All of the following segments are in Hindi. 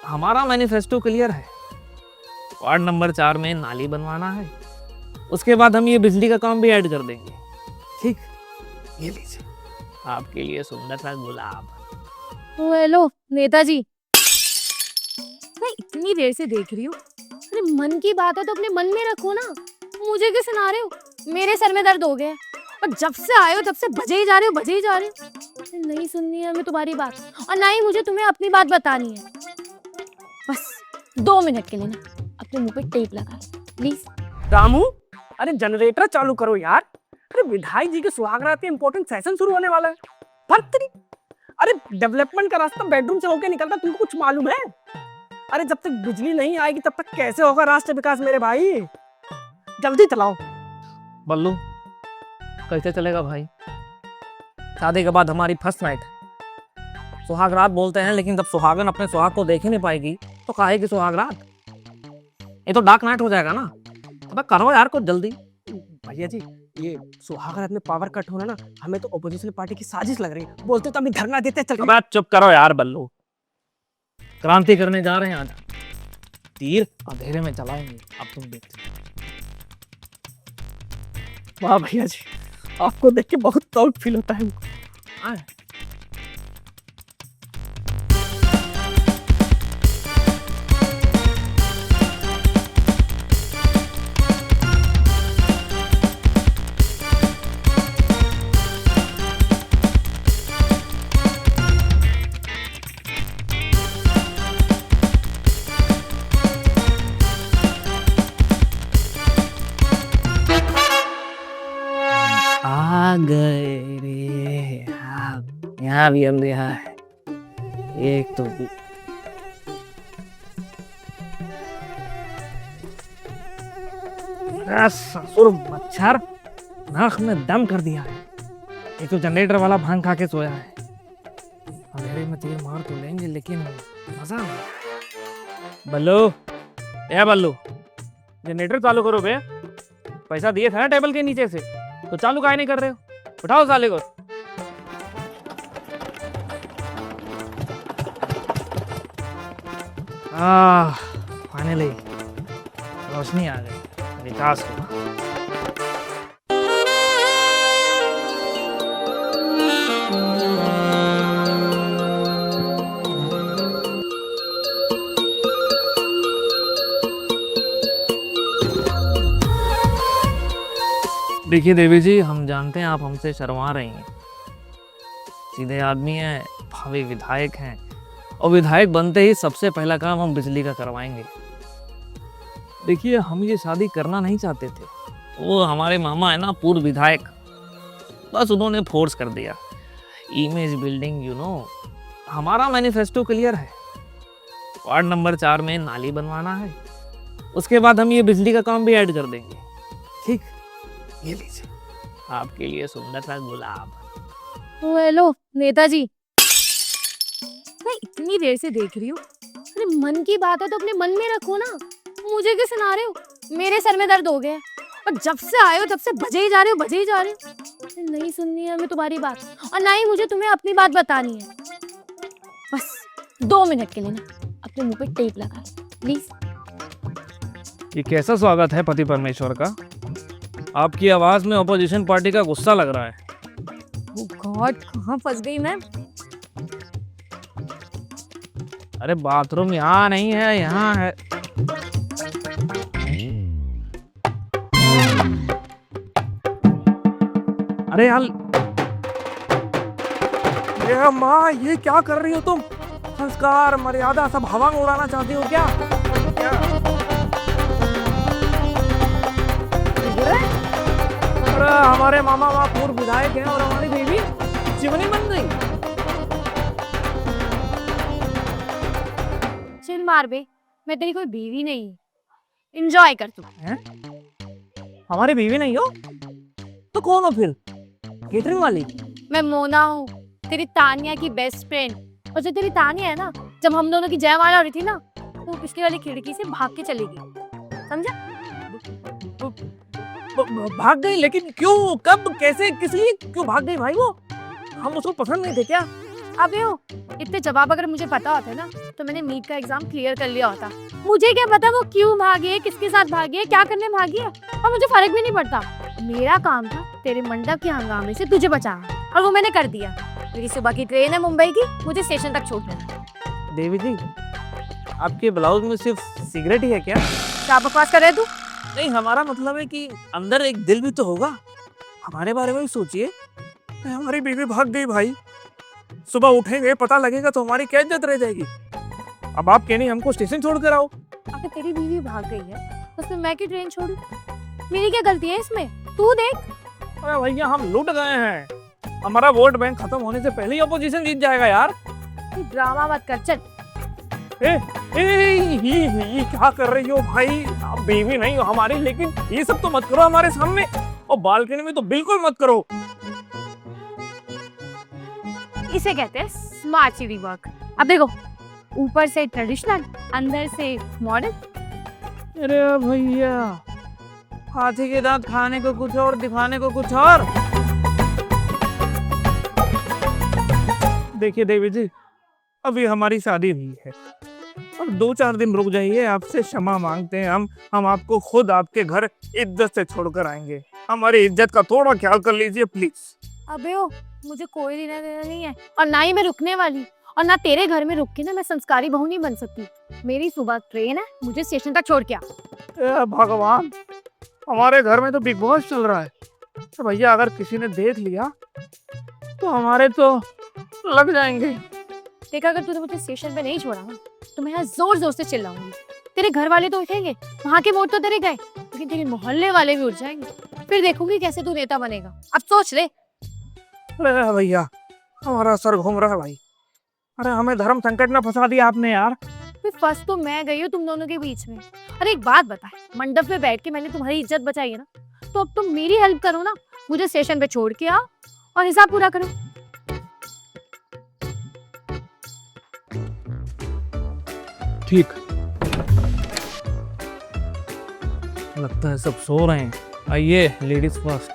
हमारा मैनिफेस्टो क्लियर है। वार्ड नंबर 4 में नाली बनवाना है, उसके बाद हम ये बिजली का काम भी ऐड कर देंगे। ठीक, ये लीजिए आपके लिए सुंदर सा गुलाब। हेलो नेताजी, मैं इतनी देर से देख रही हूँ। अरे मन की बात है तो अपने मन में रखो ना, मुझे क्यों सुना रहे हो? मेरे सर में दर्द हो गया है और जब से आए हो तब से बजे ही जा रहे हो, बजे ही जा रहे हो। नहीं सुननी है हमें तुम्हारी बात और ना ही मुझे तुम्हें अपनी बात बतानी है। बस 2 मिनट के लिए ना अपने मुंह पे टेप लगा प्लीज। रामू, अरे जनरेटर चालू करो यार। अरे विधायक जी के सुहागरात के इंपॉर्टेंट सेशन शुरू होने वाला है। भर्तरी, अरे डेवलपमेंट का रास्ता बेडरूम से होके निकलता, तुमको कुछ मालूम है? अरे जब तक बिजली नहीं आएगी तब तक कैसे होगा राष्ट्र विकास मेरे भाई? जल्दी चलाओ। बल्लू, कैसे चलेगा भाई? शादी के बाद हमारी फर्स्ट नाइट, सुहागरात बोलते हैं, लेकिन जब सुहागन अपने सुहाग को देख ही नहीं पाएगी तो काहे की सुहागरात? ये तो डार्क नाइट हो जाएगा ना। अबे करो यार कुछ जल्दी। भैया जी, ये सुहागरात में पावर कट होना ना, हमें तो ओपोजिशन पार्टी की साजिश लग रही है। बोलते तो अभी धरना देते चल। अबे चुप करो यार बल्लू, क्रांति करने जा रहे हैं आज। तीर अंधेरे में चलाएंगे, अब तुम देखते हो। वाह भैया जी, आपको देख के बहुत प्राउड फील होता है। हाँ। आ गए रे, यहाँ भी अंधेरा है। एक तो ससुर मच्छर नाक में दम कर दिया है। एक तो जनरेटर वाला भांग खा के सोया है। अंधेरे में तीर मार तो लेंगे लेकिन मजा नहीं। बल्लू, ए बल्लू, जनरेटर चालू करो बे। पैसा दिए था ना टेबल के नीचे से, तो चालू काहे नहीं कर रहे हो? उठाओ साले को। फाइनली रोशनी आ गई, विकास को। देखिए देवी जी, हम जानते हैं आप हमसे शर्मा रही हैं। सीधे आदमी हैं, भावी विधायक हैं, और विधायक बनते ही सबसे पहला काम हम बिजली का करवाएंगे। देखिए, हम ये शादी करना नहीं चाहते थे, वो हमारे मामा है ना पूर्व विधायक, बस उन्होंने फोर्स कर दिया। Image building, you know. हमारा मैनिफेस्टो क्लियर है। वार्ड नंबर 4 में नाली बनवाना है, उसके बाद हम ये बिजली का काम भी ऐड कर देंगे। ठीक, ये लीजिए आपके लिए सुंदर सा गुलाब। हेलो नेताजी, मैं इतनी देर से देख रही हूँ। अरे मन की बात है तो अपने मन में रखो ना, मुझे क्यों सुना रहे हो? मेरे सर में दर्द हो गया है और जब से आए हो तब से बजे ही जा रहे हो, बजे ही जा रहे हो। नहीं सुननी है हमें तुम्हारी बात और ना ही मुझे तुम्हें अपनी बात बतानी है। बस 2 मिनट के लिए ना अपने मुंह पे टेप लगा प्लीज। ये कैसा स्वागत है पति परमेश्वर का? आपकी आवाज में ऑपोजिशन पार्टी का गुस्सा लग रहा है। ओह गॉड, कहाँ फंस गई मैं? अरे बाथरूम यहाँ नहीं है, यहाँ है। अरे यार, ये माँ, ये क्या कर रही हो तुम? संस्कार मर्यादा सब हवा में उड़ाना चाहती हो क्या? अरे हमारे मामा वहाँ पूर्व विधायक हैं और हमारी बीवी चिमनी बन गई। चिल मार बे, मैं तेरी कोई बीवी नहीं। एंजॉय कर तू। हमारी बीवी नहीं हो तो कौन हो फिर? केटरिंग वाली? मैं मोना हूँ, तेरी तानिया की बेस्ट फ्रेंड। और जो तेरी तानिया है ना, जब हम दोनों की जयमाला हो रही थी ना, तो वो पिछली वाली खिड़की से भाग के चली गई, समझा? भाग गई? लेकिन क्यों, कब, कैसे, किस लिए, क्यों भाग गई भाई? वो हम उसको पसंद नहीं थे क्या? अबे ओ, इतने जवाब अगर मुझे पता होते ना तो मैंने नीट का एग्जाम क्लियर कर लिया होता। मुझे क्या पता वो क्यों भागी है, किसके साथ भागी है, क्या करने भागी है, और मुझे फर्क भी नहीं पड़ता। मेरा काम था तेरे मंडप के हंगामे से तुझे बचाना, और वो मैंने कर दिया। मेरी सुबह की ट्रेन है मुंबई की, मुझे स्टेशन तक छोड़ना है। देवी जी, आपके ब्लाउज में सिर्फ सिगरेट ही है क्या? क्या बकवास कर रहे तू? नहीं, हमारा मतलब है कि अंदर एक दिल भी तो होगा। हमारे बारे में भी सोचिए। हमारी बीवी भाग गई भाई, सुबह उठेंगे पता लगेगा तो हमारी क्या इज्जत रह जाएगी। अब आप कहनी हमको स्टेशन छोड़ कर आओ। अगर तेरी बीवी भाग गई है तो फिर मैं क्यों ट्रेन छोड़ू? मेरी क्या गलती है इसमें? तू देख। अरे भैया हम लूट गए हैं, हमारा वोट बैंक खत्म होने से पहले ही अपोजिशन जीत जाएगा यार। तू ड्रामा मत कर, चल। ये क्या कर रही हो भाई? आप बीवी नहीं हो हमारी, लेकिन ये सब तो मत करो हमारे सामने, और बालकनी में तो बिल्कुल मत करो। इसे कहते हैं स्मार्ट सिटी वर्क। अब देखो, ऊपर से ट्रेडिशनल, अंदर से मॉडर्न। अरे भैया, हाथी के दांत खाने को कुछ और, दिखाने को कुछ और। देखिए देवी जी, अभी हमारी शादी हुई है और 2-4 दिन रुक जाइए, आपसे क्षमा मांगते हैं हम आपको खुद आपके घर इज्जत से छोड़कर आएंगे। हमारी इज्जत का थोड़ा ख्याल कर लीजिए प्लीज। अबे ओ, मुझे कोई लेना देना नहीं है, और ना ही मैं रुकने वाली, और ना तेरे घर में रुक के ना मैं संस्कारी बहू नहीं बन सकती। मेरी सुबह ट्रेन है, मुझे स्टेशन तक छोड़ के आ। भगवान, हमारे घर में तो बिग बॉस चल रहा है, तो भैया अगर किसी ने देख लिया तो हमारे तो लग जाएंगे। देखा, अगर तूने मुझे स्टेशन पे नहीं छोड़ा ना तो मैं यहाँ जोर जोर से चिल्लाऊंगी। तेरे घर वाले तो उठेंगे, वहाँ के वोट तो तेरे गए, लेकिन तेरे मोहल्ले वाले भी उठ जाएंगे। फिर देखूंगी कैसे तू नेता बनेगा। अब सोच ले। अरे भैया, हमारा सर घूम रहा है भाई। अरे हमें धर्म संकट में फंसा दिया आपने यार। फिर फंस तो मैं गई हूँ तुम दोनों के बीच में। अरे एक बात बता, मंडप पे बैठ के मैंने तुम्हारी इज्जत बचाई है ना, तो अब तुम मेरी हेल्प करो ना, मुझे स्टेशन पे छोड़ के आओ और हिसाब पूरा करो। ठीक, लगता है सब सो रहे हैं। आइए, लेडीज फर्स्ट।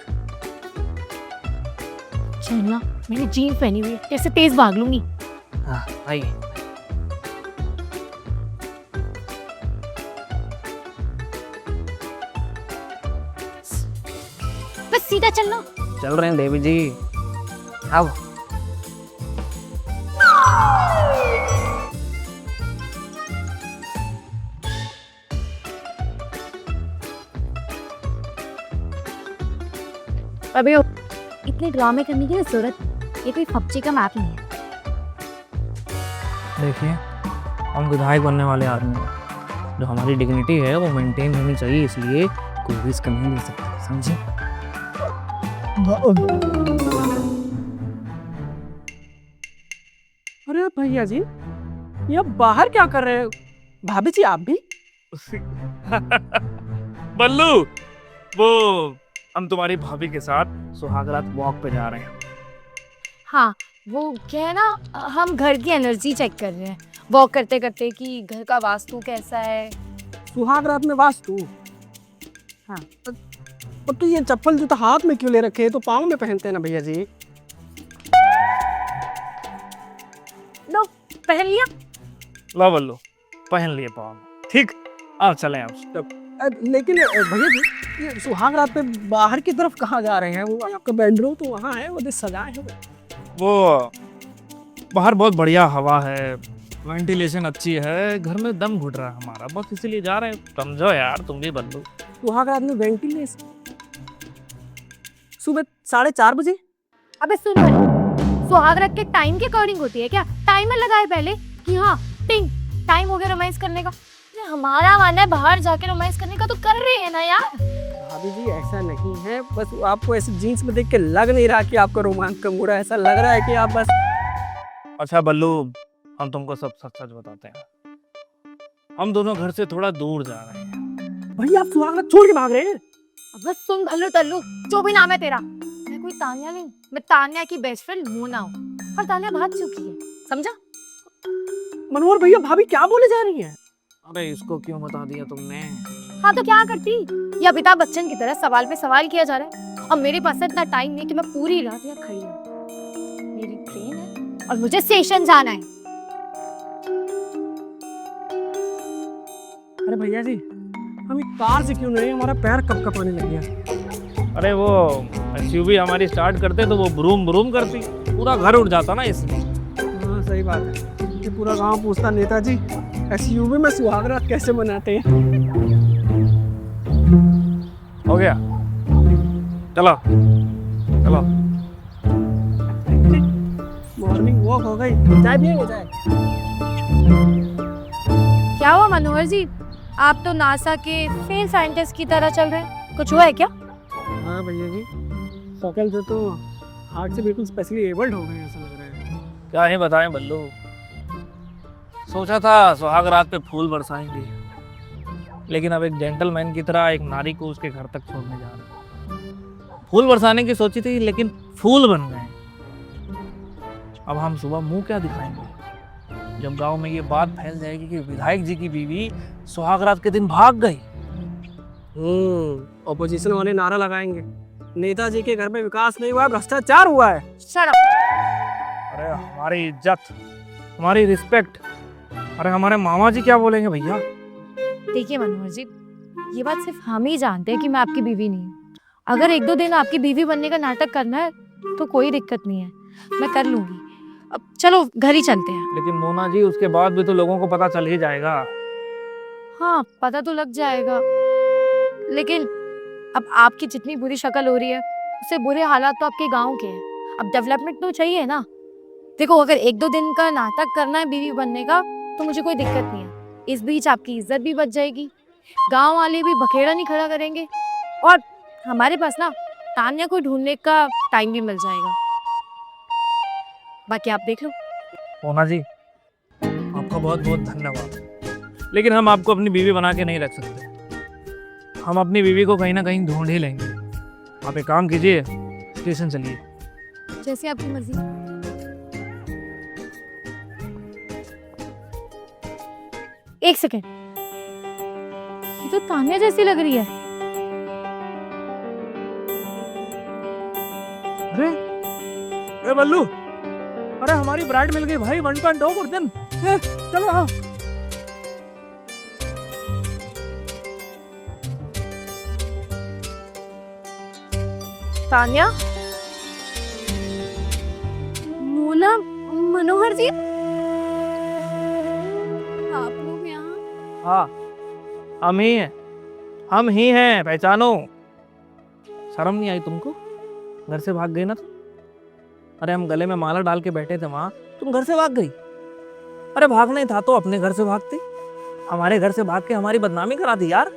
चलना, मैंने जीन्स पहनी हुई है, कैसे तेज भाग लूंगी। हाँ, आइए। बस सीधा चलना। चल रहे हैं देवी जी, आओ। अबे ओ, इतने ड्रामे करने की जरूरत, ये कोई पबजी का मैप नहीं है। देखिए, हम विधायक बनने वाले आदमी हैं। जो हमारी डिग्निटी है वो मेंटेन होनी चाहिए, इसलिए कोई रिस्क नहीं ले सकते, समझे? अरे भैया जी, ये आप बाहर क्या कर रहे हो? भाभी जी आप भी? बल्लू, वो हम तुम्हारी भाभी के साथ सुहागरात वॉक पे जा रहे हैं। हाँ, वो क्या है ना, हम घर की एनर्जी चेक कर रहे हैं वॉक करते करते कि घर का वास्तु कैसा है। सुहागरात में वास्तु? हाँ, तो ये चप्पल जूता हाथ में क्यों ले रखे हैं? तो पाँव में पहनते हैं ना भैया जी। लो, पहन लिया। ला बल्लू, पहन लिए पाँव में। ठीक, आप चलें आप। लेकिन भैया जी, ये सुहागरात पे बाहर की तरफ कहाँ जा रहे हैं? वो आपका बेडरूम तो वहाँ है, वो सजाए हैं। वो बाहर बहुत बढ़िया हवा है, वेंटिलेशन अच्छी है, घर में दम घुट रहा है हमारा, बस इसीलिए जा रहे हैं। समझो यार, तुम भी बदलो। सुहागरात में वेंटिलेशन सुबह 4:30 बजे? अबे सुन, सुहागरात के टाइम के अकॉर्डिंग होती है क्या? टाइमर लगाए पहले कि हाँ टिंग टाइम हो गया रोमांस करने का। अरे हमारा मानना है बाहर जाके रोमांस करने का, तो कर रहे हैं ना यार। भाभी जी ऐसा नहीं है, बस आपको ऐसे जीन्स में देख के लग नहीं रहा कि आपका रोमांस का मूड है, ऐसा लग रहा है कि आप बस। अच्छा बल्लू, हम तुमको सब सच सच बताते हैं। हम दोनों घर से थोड़ा दूर जा रहे हैं। भैया आप सुहागरात छोड़ के भाग रहे हैं? बस सुन भल्लू तल्लू, जो भी नाम है तेरा, मैं कोई तान्या नहीं, मैं तान्या की बेस्ट फ्रेंड मोना हूँ, और तान्या भाग चुकी है, समझा? मनोहर भैया, भाभी क्या बोले जा रही हैं? अरे इसको क्यों बता दिया तुमने? हाँ तो क्या करती? ये अमिताभ बच्चन की तरह सवाल पे सवाल किया जा रहा है, और मेरे पास इतना टाइम नहीं कि मैं पूरी रात यहाँ खड़ी हूँ। मेरी ट्रेन है और मुझे स्टेशन जाना है। अरे भैया जी, हम एक कार से क्यों नहीं, हमारा पैर कब कपाने लग गया। अरे वो एसयूवी हमारी स्टार्ट करते तो वो ब्रूम ब्रूम करती, पूरा घर उड़ जाता ना इसलिए। हाँ सही बात है, ये पूरा गांव पूछता नेताजी एसयूवी में सुहागरात कैसे मनाते हैं। हो गया, चलो चलो। मॉर्निंग वॉक हो गई, चाय पिएंगे चाय? क्या हुआ मनोहर जी, आप तो नासा के फेल साइंटिस्ट की तरह चल रहे हैं, कुछ हुआ है क्या? हाँ भैया जी, शक्ल से तो हार्ट से बिल्कुल स्पेशली एबल्ड हो गए हैं, ऐसा लग रहा है। क्या ही बताएं बल्लू, सोचा था सुहाग रात पे फूल बरसाएंगे, लेकिन अब एक जेंटलमैन की तरह एक नारी को उसके घर तक छोड़ने जा रहे हैं। फूल बरसाने की सोची थी लेकिन फूल बन गए। अब हम सुबह मुंह क्या दिखाएंगे जब गांव में ये बात फैल जाएगी कि विधायक जी की बीवी सुहाग रात के दिन भाग गई। ऑपोजिशन वाले नारा लगाएंगे, नेताजी के घर में विकास नहीं हुआ है, भ्रष्टाचार हुआ है। Shut up! अरे हमारी इज्जत, हमारी रिस्पेक्ट, अरे हमारे मामा जी क्या बोलेंगे भैया। देखिए मनोहर जी, ये बात सिर्फ हम ही जानते हैं कि मैं आपकी बीवी नहीं हूँ। अगर एक दो दिन आपकी बीवी बनने का नाटक करना है तो कोई दिक्कत नहीं है, मैं कर लूंगी। अब चलो घर ही चलते हैं। लेकिन मोना जी उसके बाद भी तो लोगों को पता चल ही जाएगा। हाँ पता तो लग जाएगा, लेकिन अब आपकी जितनी बुरी शक्ल हो रही है उससे बुरे हालात तो आपके गांव के हैं। अब डेवलपमेंट तो चाहिए ना। देखो अगर एक दो दिन का नाटक करना है बीवी बनने का तो मुझे कोई दिक्कत नहीं है, इस बीच आपकी इज्जत भी बच जाएगी, गांव वाले भी बखेड़ा नहीं खड़ा करेंगे, और हमारे पास ना तान्या को ढूंढने का टाइम भी मिल जाएगा। बाकी आप देख लो। मोना जी आपका बहुत बहुत धन्यवाद, लेकिन हम आपको अपनी बीवी बना के नहीं रख सकते। हम अपनी बीवी को कहीं ना कहीं ढूंढ ही लेंगे। आप एक काम कीजिए, स्टेशन चलिए। जैसे आपकी मर्जी। एक सेकेंड, ये तो तान्या जैसी लग रही है। अरे अरे बल्लू, अरे हमारी ब्राइड मिल गई भाई, 1.2%। चलो हाँ। तान्या, मोना, मनोहर जी, आप लोग यहाँ? हाँ हम ही हैं, पहचानो। शर्म नहीं आई तुमको? घर से भाग गई ना तुम। अरे हम गले में माला डाल के बैठे थे वहां, तुम घर से भाग गई। अरे भागना ही था तो अपने घर से भागती, हमारे घर से भाग के हमारी बदनामी करा दी यार।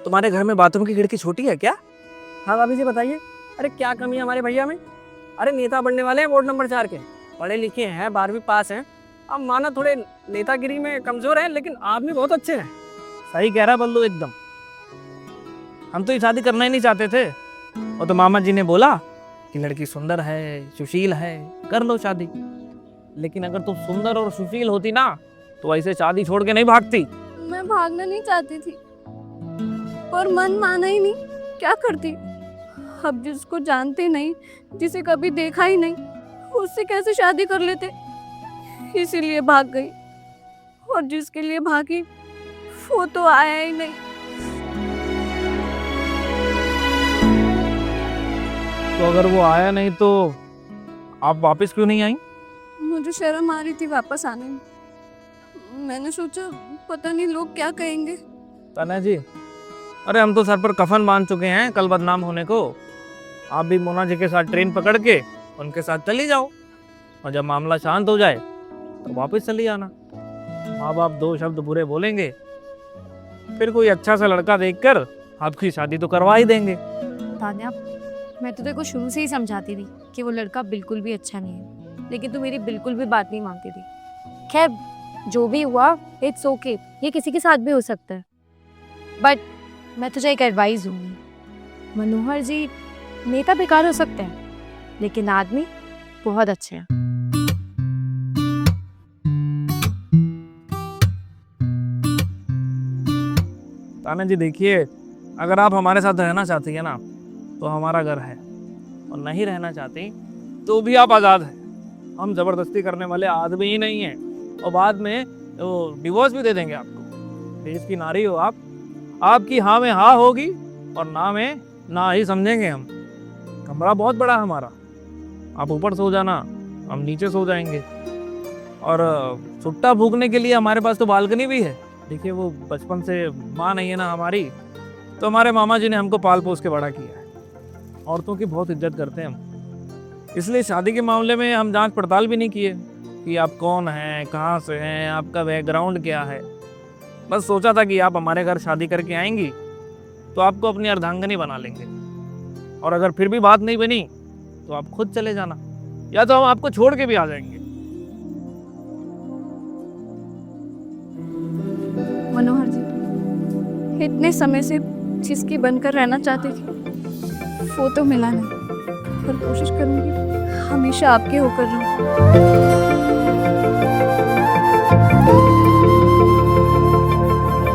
तुम्हारे घर में बाथरूम की खिड़की छोटी है क्या? हाँ भाभी जी बताइए, अरे क्या कमी है हमारे भैया में? अरे नेता बनने वाले हैं वार्ड नंबर 4 के, पढ़े लिखे हैं, 12वीं पास हैं। अब माना थोड़े नेतागिरी में कमजोर है, लेकिन आदमी बहुत अच्छे हैं। सही कह रहा बल्लू एकदम। हम तो ये शादी करना ही नहीं चाहते थे, और तो मामा जी ने बोला कि लड़की सुंदर है, सुशील है, कर लो शादी। लेकिन अगर तुम सुंदर और सुशील होती ना तो ऐसे शादी छोड़ के नहीं भागती। मैं भागना नहीं चाहती थी, पर मन माना ही नहीं, क्या करती। अब जिसको जानते नहीं, जिसे कभी देखा ही नहीं, उससे कैसे शादी कर लेते, इसीलिए भाग गई। और जिसके लिए भागी वो तो आया ही नहीं। तो अगर वो आया नहीं तो आप वापस क्यों नहीं आई? मुझे शर्म आ रही थी वापस आने में। मैंने सोचा पता नहीं लोग क्या कहेंगे। तान्या जी, अरे हम तो सर पर कफन बांध चुके हैं कल बदनाम होने को। आप भी मोना जी के साथ ट्रेन पकड़ के उनके साथ चली जाओ, और जब मामला शांत हो जाए तो वापस चली आना। माँ बाप 2 शब्द बुरे बोलेंगे, फिर कोई अच्छा सा लड़का देखकर आपकी शादी तो करवा ही देंगे। तान्या, मैं तो तेरे को शुरू से ही समझाती थी कि वो लड़का बिल्कुल भी अच्छा नहीं है, लेकिन तू मेरी बिल्कुल भी बात नहीं मानती थी। खैर जो भी हुआ इट्स ओके, ये किसी के साथ भी हो सकता है। बट मैं तुझे एक एडवाइस दूंगी, मनोहर जी नेता बेकार हो सकते हैं, लेकिन आदमी बहुत अच्छे हैं। तान्या जी देखिए, अगर आप हमारे साथ रहना चाहती है ना तो हमारा घर है, और नहीं रहना चाहती तो भी आप आज़ाद हैं। हम जबरदस्ती करने वाले आदमी ही नहीं हैं। और बाद में वो डिवोर्स भी दे देंगे आपको। देश की नारी हो आप, आपकी हाँ में हाँ होगी और ना में ना ही समझेंगे हम। कमरा बहुत बड़ा है हमारा, आप ऊपर सो जाना, हम नीचे सो जाएंगे। और सुट्टा फूकने के लिए हमारे पास तो बालकनी भी है। देखिए वो बचपन से माँ नहीं है ना हमारी, तो हमारे मामा जी ने हमको पाल पोस के बड़ा किया है। औरतों की बहुत इज्जत करते हैं हम, इसलिए शादी के मामले में हम जांच पड़ताल भी नहीं किए कि आप कौन हैं, कहाँ से हैं, आपका बैकग्राउंड क्या है। बस सोचा था कि आप हमारे घर शादी करके आएंगी तो आपको अपनी अर्धांगिनी बना लेंगे, और अगर फिर भी बात नहीं बनी तो आप खुद चले जाना, या तो हम आपको छोड़ के भी आ जाएंगे। मनोहर जी, इतने समय से जिसकी बनकर रहना चाहती थी वो तो मिला नहीं, पर कोशिश करूंगी हमेशा आपके होकर रहूं।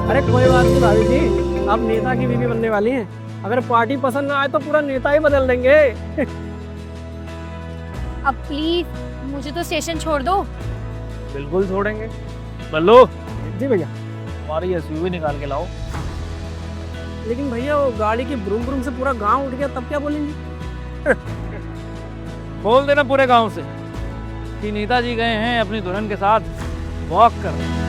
अरे कोई बात नहीं भाभी जी, आप नेता की बीवी बनने वाली हैं। अगर पार्टी पसंद ना आए तो पूरा नेता ही बदल देंगे। अब प्लीज मुझे तो स्टेशन छोड़ दो। बिल्कुल छोड़ेंगे। बल्लू, जी भैया। हमारी एसयूवी निकाल के लाओ। लेकिन भैया वो गाड़ी की ब्रूम ब्रूम से पूरा गांव उठ गया, तब क्या बोलेंगे? बोल देना पूरे गांव से कि नेताजी गए हैं अपनी दुल्हन के साथ वॉक कर।